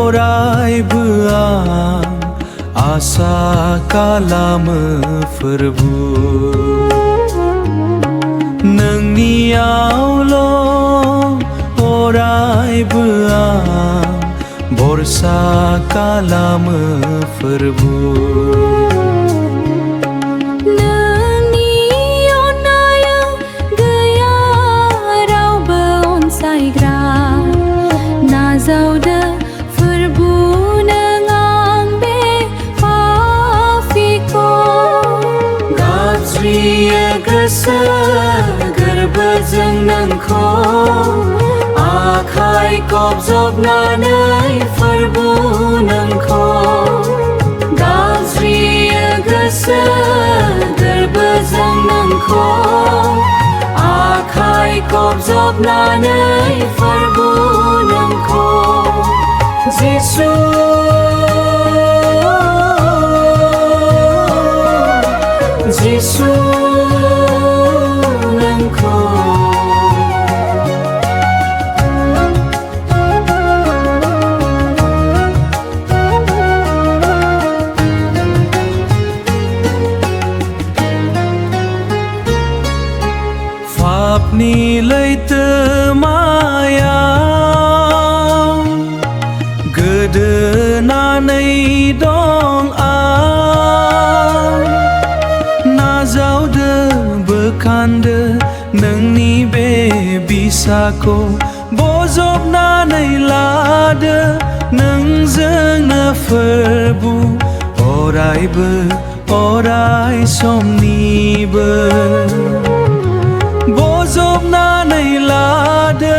अरायबो आं आसा खालामो फोरबु नोंनियावल' अरायबो आं भरसा खालामो फोरबु नाजावदो फोरबु नों आं बे पापिखौ गाबज्रियो गोसो गोरबोजों नोंखौ आखाइ खबजबनानै फोरबु नोंखौ गाबज्रियो गोसो गोरबोजों नोंखौ आखाइ खबजबनानै फोरबु नोंखौ जिसु जिसु नोंखौ पापनि लैथोमायाव गोदोनानै दं आं नाजावदो बोखांदो नोंनि बे बिसाखौ बजबनानै लादो नोंजोंनो फोरबु अरायबो अराय समनिबो बजबनानै लादो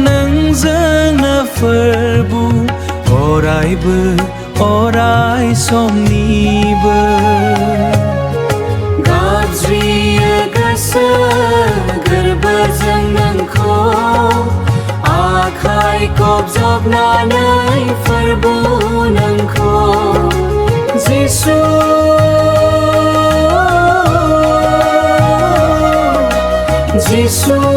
नोंजोंनो फोरबु अरायबो अराय समनिबो गाबज्रियो गोसो गोरबोजों नोंखौ आखाइ खबजबनानै फोरबु नोंखौ जिसु जिसु